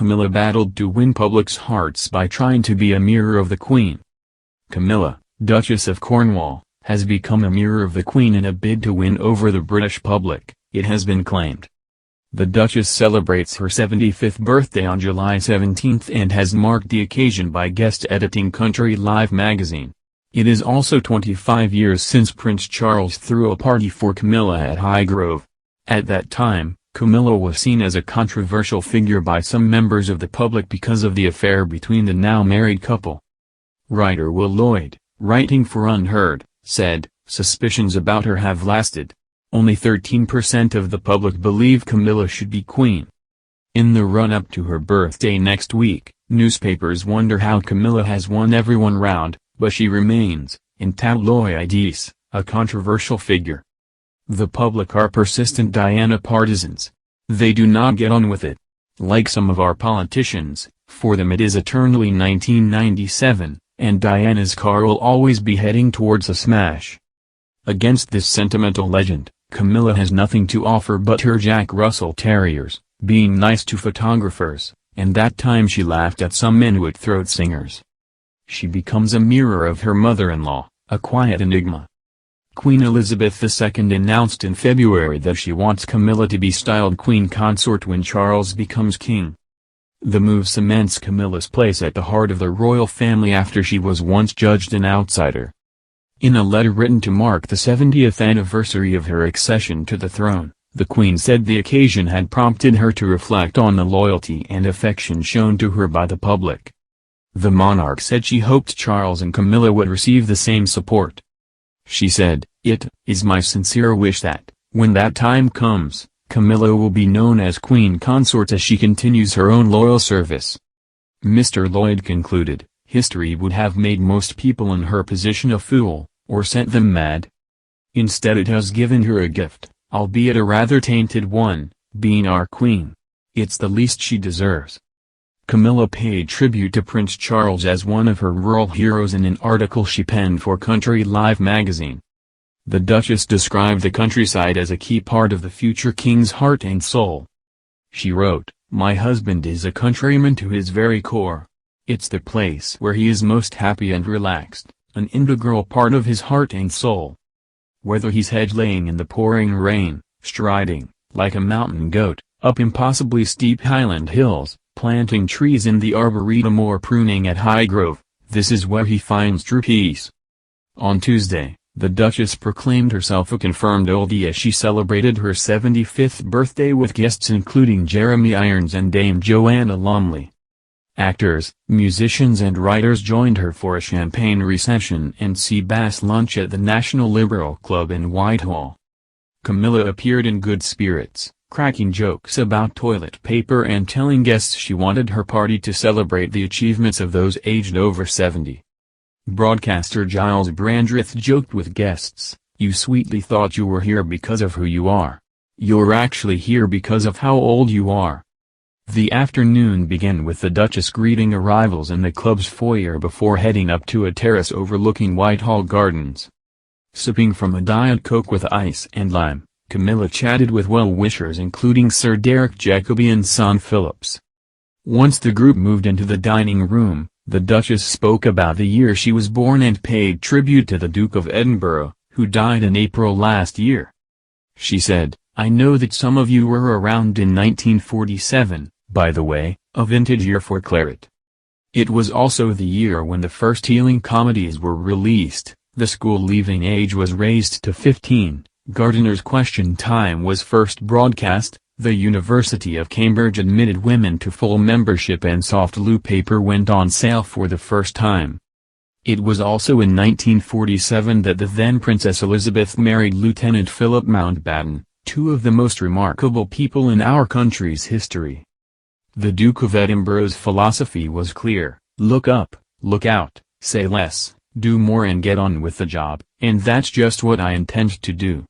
Camilla battled to win public's hearts by trying to be a mirror of the Queen. Camilla, Duchess of Cornwall, has become a mirror of the Queen in a bid to win over the British public, it has been claimed. The Duchess celebrates her 75th birthday on July 17 and has marked the occasion by guest editing Country Life magazine. It is also 25 years since Prince Charles threw a party for Camilla at Highgrove. At that time, Camilla was seen as a controversial figure by some members of the public because of the affair between the now-married couple. Writer Will Lloyd, writing for Unheard, said, "Suspicions about her have lasted. Only 13% of the public believe Camilla should be queen." In the run-up to her birthday next week, newspapers wonder how Camilla has won everyone round, but she remains, in tabloides, a controversial figure. The public are persistent Diana partisans. They do not get on with it. Like some of our politicians, for them it is eternally 1997, and Diana's car will always be heading towards a smash. Against this sentimental legend, Camilla has nothing to offer but her Jack Russell Terriers, being nice to photographers, and that time she laughed at some Inuit throat singers. She becomes a mirror of her mother-in-law, a quiet enigma. Queen Elizabeth II announced in February that she wants Camilla to be styled Queen Consort when Charles becomes king. The move cements Camilla's place at the heart of the royal family after she was once judged an outsider. In a letter written to mark the 70th anniversary of her accession to the throne, the Queen said the occasion had prompted her to reflect on the loyalty and affection shown to her by the public. The monarch said she hoped Charles and Camilla would receive the same support. She said, "It is my sincere wish that, when that time comes, Camilla will be known as Queen Consort as she continues her own loyal service." Mr. Lloyd concluded, "History would have made most people in her position a fool, or sent them mad. Instead it has given her a gift, albeit a rather tainted one, being our queen. It's the least she deserves." Camilla paid tribute to Prince Charles as one of her rural heroes in an article she penned for Country Life magazine. The Duchess described the countryside as a key part of the future king's heart and soul. She wrote, "My husband is a countryman to his very core. It's the place where he is most happy and relaxed, an integral part of his heart and soul. Whether he's hedge-laying in the pouring rain, striding, like a mountain goat, up impossibly steep highland hills, planting trees in the arboretum or pruning at Highgrove, this is where he finds true peace." On Tuesday, the Duchess proclaimed herself a confirmed oldie as she celebrated her 75th birthday with guests including Jeremy Irons and Dame Joanna Lumley. Actors, musicians and writers joined her for a champagne reception and sea bass lunch at the National Liberal Club in Whitehall. Camilla appeared in good spirits, cracking jokes about toilet paper and telling guests she wanted her party to celebrate the achievements of those aged over 70. Broadcaster Giles Brandreth joked with guests, "You sweetly thought you were here because of who you are. You're actually here because of how old you are." The afternoon began with the Duchess greeting arrivals in the club's foyer before heading up to a terrace overlooking Whitehall Gardens. Sipping from a Diet Coke with ice and lime, Camilla chatted with well-wishers including Sir Derek Jacobi and son Phillips. Once the group moved into the dining room, the Duchess spoke about the year she was born and paid tribute to the Duke of Edinburgh, who died in April last year. She said, "I know that some of you were around in 1947, by the way, a vintage year for claret. It was also the year when the first Ealing comedies were released, the school leaving age was raised to 15, Gardiner's Question Time was first broadcast, the University of Cambridge admitted women to full membership and soft loo paper went on sale for the first time. It was also in 1947 that the then Princess Elizabeth married Lieutenant Philip Mountbatten, two of the most remarkable people in our country's history. The Duke of Edinburgh's philosophy was clear: look up, look out, say less, do more and get on with the job, and that's just what I intend to do."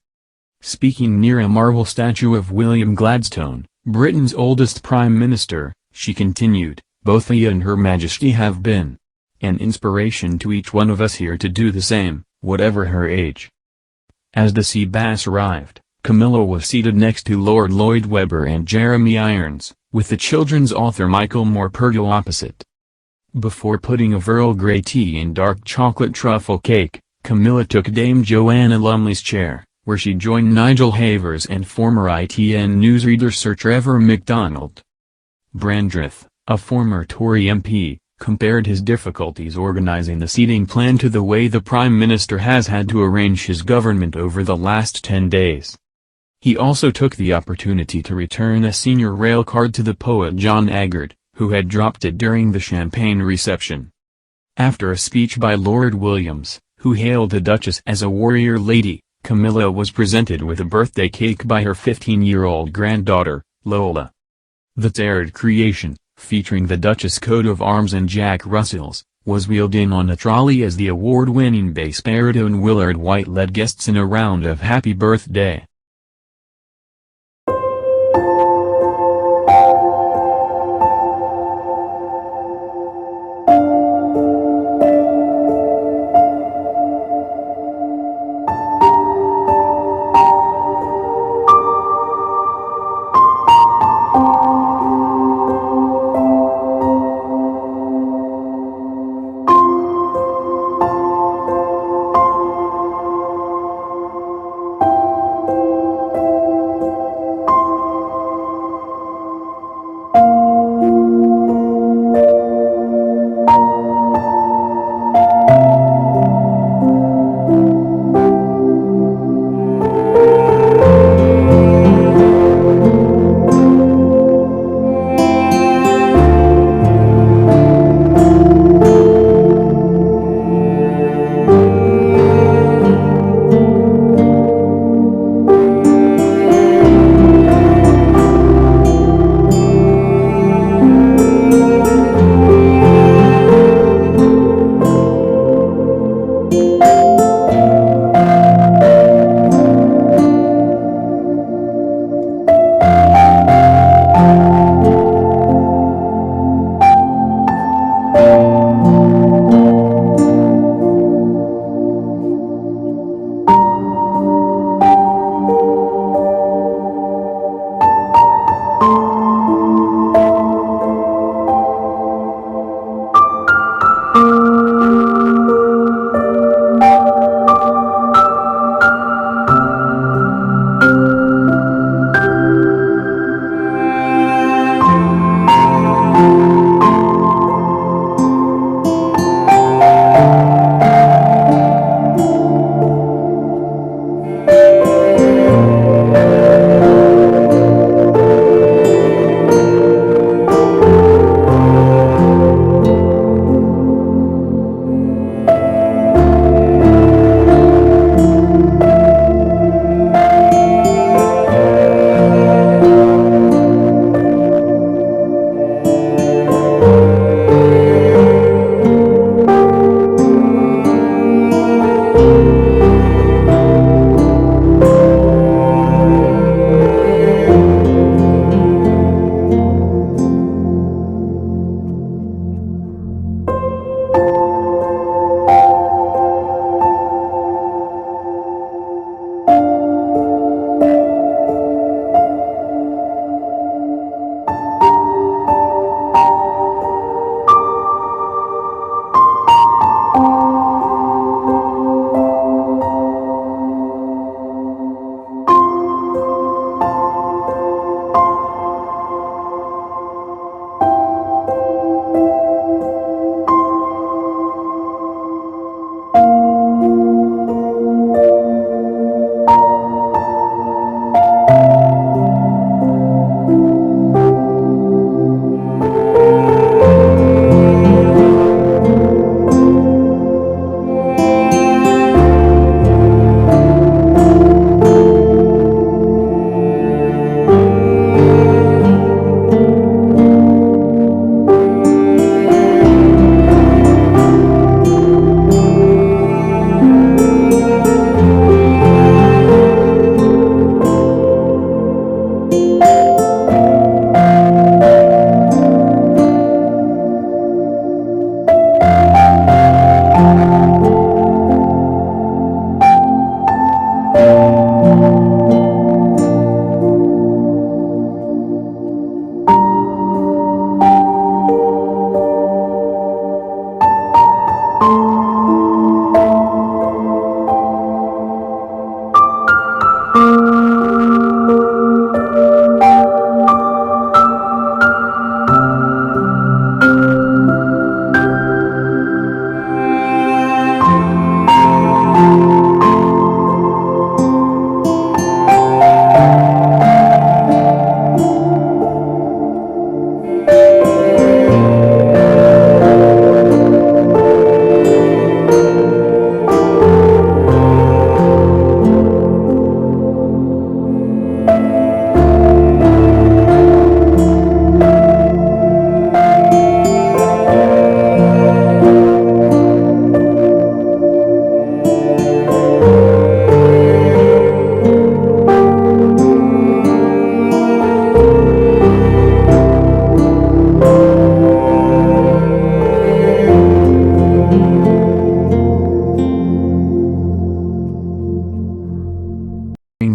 Speaking near a marble statue of William Gladstone, Britain's oldest Prime Minister, she continued, "Both he and Her Majesty have been an inspiration to each one of us here to do the same, whatever her age." As the sea bass arrived, Camilla was seated next to Lord Lloyd Webber and Jeremy Irons, with the children's author Michael Morpurgo opposite. Before putting of Earl Grey tea in dark chocolate truffle cake, Camilla took Dame Joanna Lumley's chair, where she joined Nigel Havers and former ITN newsreader Sir Trevor MacDonald. Brandreth, a former Tory MP, compared his difficulties organising the seating plan to the way the Prime Minister has had to arrange his government over the last 10 days. He also took the opportunity to return a senior rail card to the poet John Aggard, who had dropped it during the champagne reception. After a speech by Lord Williams, who hailed the Duchess as a warrior lady, Camilla was presented with a birthday cake by her 15-year-old granddaughter, Lola. The tarred creation, featuring the Duchess coat of arms and Jack Russell's, was wheeled in on a trolley as the award-winning bass baritone Willard White led guests in a round of Happy Birthday.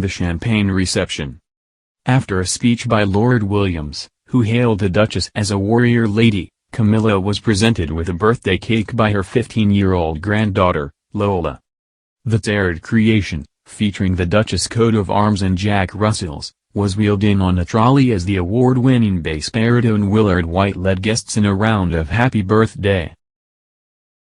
the champagne reception. After a speech by Lord Williams, who hailed the Duchess as a warrior lady, Camilla was presented with a birthday cake by her 15-year-old granddaughter, Lola. The tarred creation, featuring the Duchess coat of arms and Jack Russell's, was wheeled in on a trolley as the award-winning bass baritone Willard White led guests in a round of Happy Birthday.